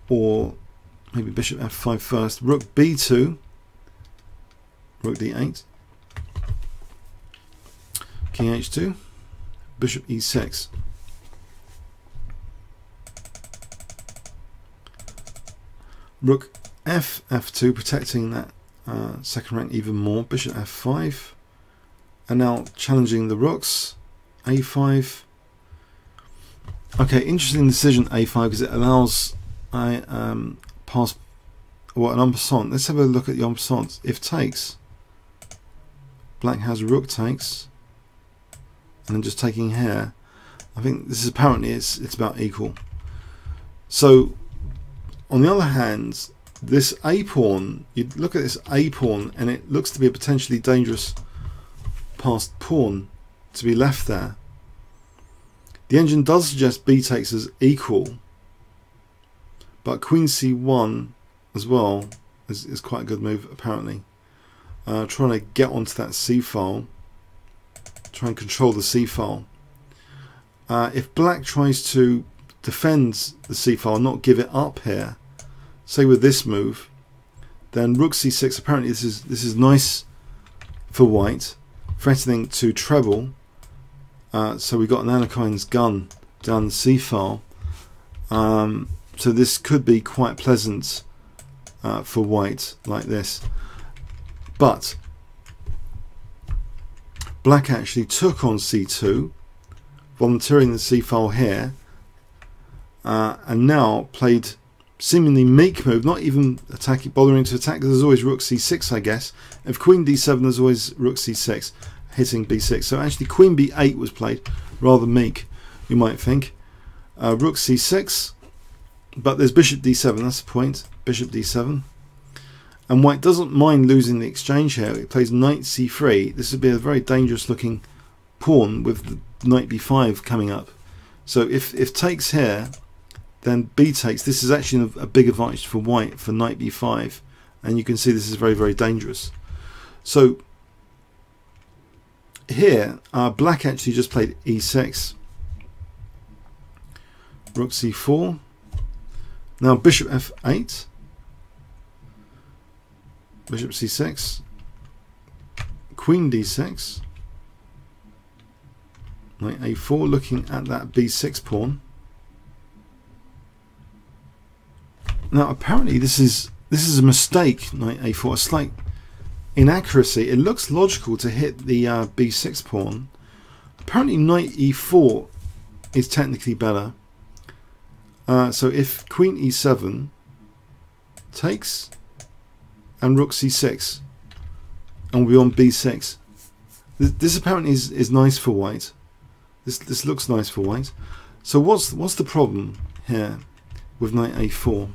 or maybe bishop f5 first, rook b2, rook d8, king h2, bishop e6. Rook f2, protecting that second rank even more, bishop f5, and now challenging the rooks, a5. Okay, interesting decision a5, because it allows an en passant. Let's have a look at the en passant. If takes, black has rook takes, and then just taking here. I think this is apparently it's about equal. So on the other hand, this a pawn, you look at this a pawn, and it looks to be a potentially dangerous passed pawn to be left there. The engine does suggest b takes as equal, but queen c1 as well is quite a good move apparently. Trying to get onto that c file, try and control the c file. If black tries to defend the c file, not give it up here, say with this move, then rook c6, apparently this is nice for white, threatening to treble. So we got an Anakin's gun down the c file. So this could be quite pleasant for white, like this. But black actually took on c2, volunteering the c file here, and now played seemingly meek move, not even bothering to attack. There's always rook c6, I guess. If queen d7, there's always rook c6 hitting b6. So actually queen b8 was played, rather meek, you might think. Rook c6, but there's bishop d7, that's the point. Bishop d7, and white doesn't mind losing the exchange here. It plays knight c3. This would be a very dangerous looking pawn with the knight b5 coming up. So if takes here, then b takes. This is actually a big advantage for white for knight b5, and you can see this is very, very dangerous. So here black actually just played e6, rook c4, now bishop f8, bishop c6, queen d6, knight a4, looking at that b6 pawn. Now apparently this is a mistake, knight a4, a slight inaccuracy. It looks logical to hit the b6 pawn. Apparently knight e4 is technically better. So if queen e7 takes and rook c6, and we'll be on b6. This apparently is nice for white. This looks nice for white. So what's the problem here with knight a4?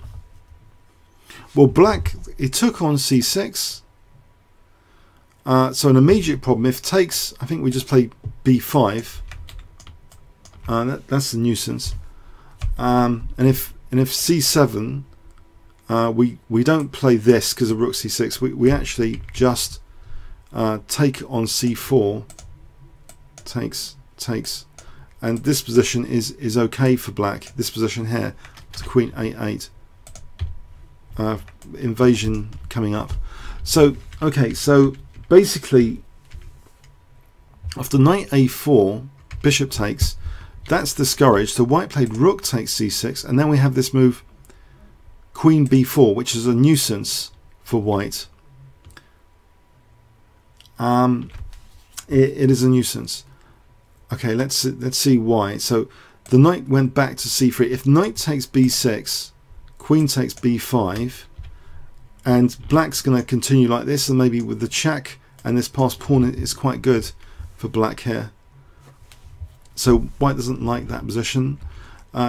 Well, black, it took on c6. So an immediate problem, if takes, I think we just play b5. That's a nuisance. And if c7, we don't play this because of rook c6. We actually just take on c4, takes, and this position is okay for black. This position here, it's queen a8, invasion coming up. So okay, so basically after knight a4, bishop takes, that's discouraged. So white played rook takes c6, and then we have this move queen b4, which is a nuisance for white. It is a nuisance. Okay, let's see why. So the knight went back to c3. If knight takes b6, queen takes b5, and black's going to continue like this, and maybe with the check and this passed pawn is quite good for black here. So white doesn't like that position.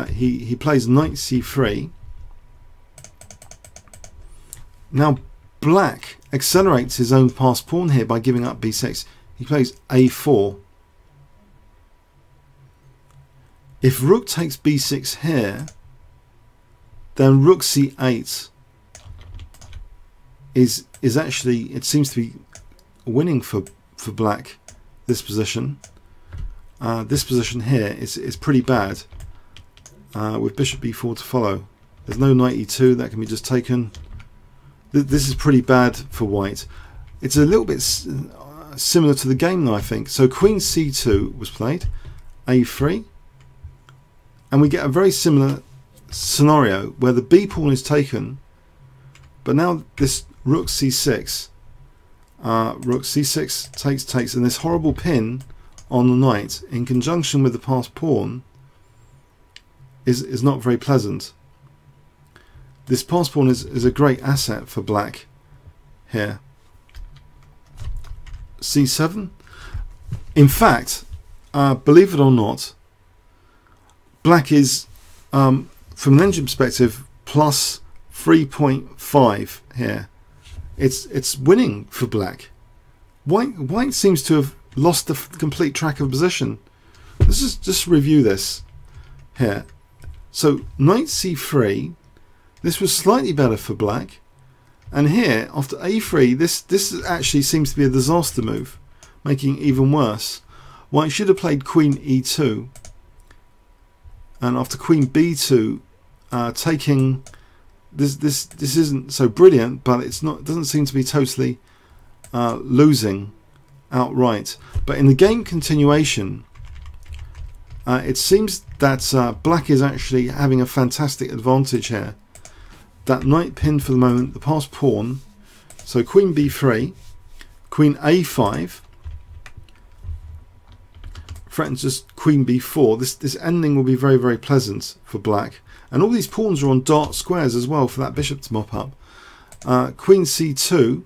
He plays knight c3. Now black accelerates his own passed pawn here by giving up b6. He plays a4. If rook takes b6 here, then rook c8 is actually, it seems to be winning for black, this position. This position here is pretty bad, with bishop b4 to follow. There's no knight e2 that can be just taken. This is pretty bad for white. It's a little bit similar to the game though, I think. So queen c2 was played, a3, and we get a very similar scenario where the b pawn is taken, but now this rook c6, rook c6 takes, and this horrible pin on the knight in conjunction with the passed pawn is not very pleasant. This passed pawn is a great asset for black here. c7. In fact, believe it or not, black is, from an engine perspective, plus 3.5 here. It's winning for black. White seems to have lost the complete track of position. Let's just review this here. So knight c3. This was slightly better for black, and here after a3, this actually seems to be a disaster move, making it even worse. White should have played queen e2, and after queen b2, taking this isn't so brilliant, but it doesn't seem to be totally losing outright. But in the game continuation, it seems that black is actually having a fantastic advantage here. That knight pinned for the moment, the passed pawn. So queen b3, queen a5, threatens just queen b4. This ending will be very, very pleasant for black. And all these pawns are on dark squares as well for that bishop to mop up. Queen c2,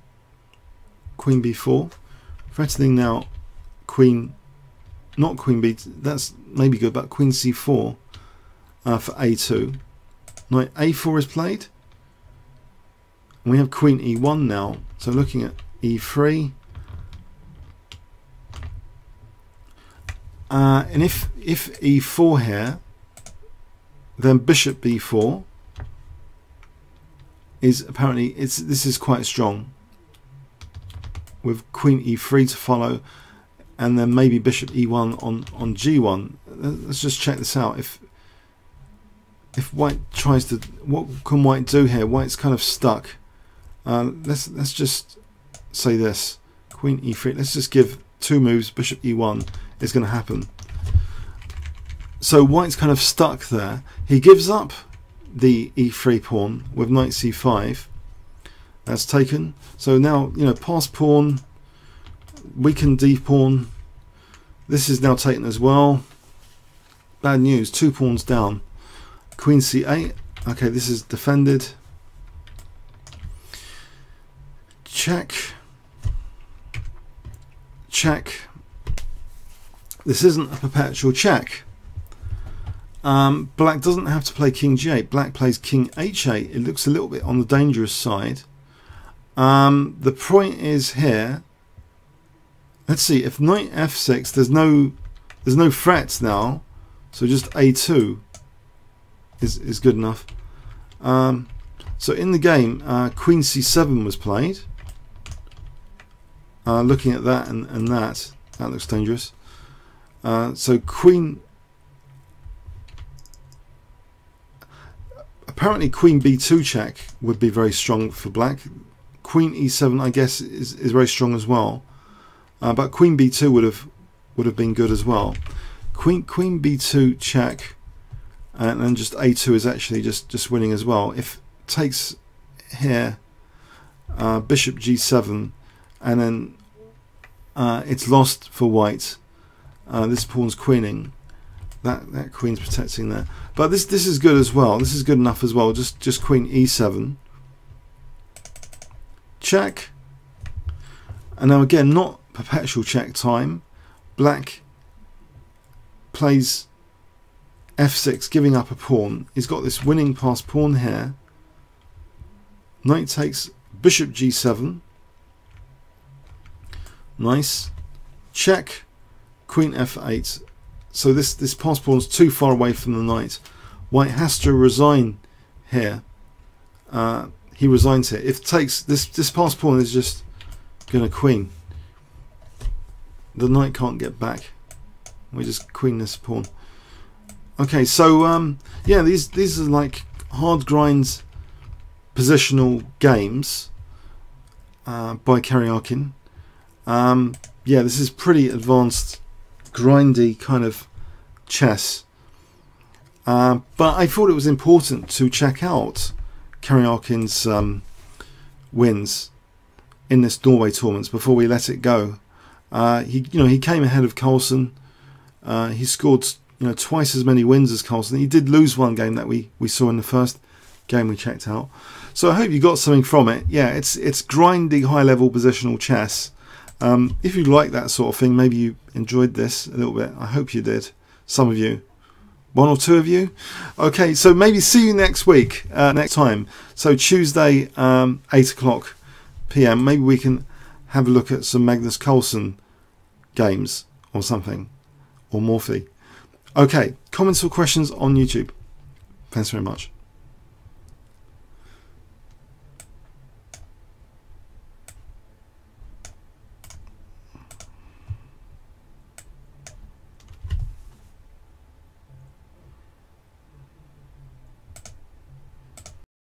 queen b4, threatening now queen, not queen b, that's maybe good, but queen c4 for a2. Knight a4 is played. And we have queen e1 now, so looking at e3. And if e4 here, then bishop b4 is apparently, this is quite strong, with queen e3 to follow, and then maybe bishop e1 on g1. Let's just check this out. If white tries to, what can white do here? White's kind of stuck Let's just say this: Queen E3. Let's just give 2 moves. Bishop E1 is going to happen. So white's kind of stuck there. He gives up the E3 pawn with knight C5. That's taken. So now, you know, pass pawn, weaken D pawn. This is now taken as well. Bad news, 2 pawns down. Queen C8. Okay, this is defended. Check. Check. This isn't a perpetual check. Black doesn't have to play King G8. Black plays King H8. It looks a little bit on the dangerous side. The point is here. Let's see. If knight F6, there's no threats now. So just A2 is good enough. So in the game, Queen C7 was played. Looking at that and that looks dangerous. So Queen. Apparently Queen B2 check would be very strong for black. Queen E7 I guess is very strong as well. But Queen B2 would have been good as well. Queen B2 check, and then just A2 is actually just winning as well. If takes here, Bishop G7, and then it's lost for white. This pawn's queening. That queen's protecting there. But this is good as well. This is good enough as well. Just Queen E7. Check. And now again, not perpetual check time. Black plays F6, giving up a pawn. He's got this winning pass pawn here. Knight takes Bishop G7. Nice. Check. Queen F8. So this pass pawn is too far away from the knight. White has to resign here. He resigns here. If it takes this pass pawn is just going to queen. The knight can't get back. We just queen this pawn. Okay, so yeah, these are like hard grinds, positional games by Karjakin. Yeah, this is pretty advanced, grindy kind of chess. But I thought it was important to check out Karjakin's wins in this Norway tournament before we let it go. He came ahead of Carlsen. He scored twice as many wins as Carlsen. He did lose one game that we saw in the first game we checked out. So I hope you got something from it. Yeah, it's grindy, high level positional chess. If you like that sort of thing, maybe you enjoyed this a little bit. I hope you did. Some of you. 1 or 2 of you. Okay, so maybe see you next week, next time. So Tuesday, 8 o'clock PM. Maybe we can have a look at some Magnus Carlsen games or something. Or Morphe. Okay, comments or questions on YouTube. Thanks very much.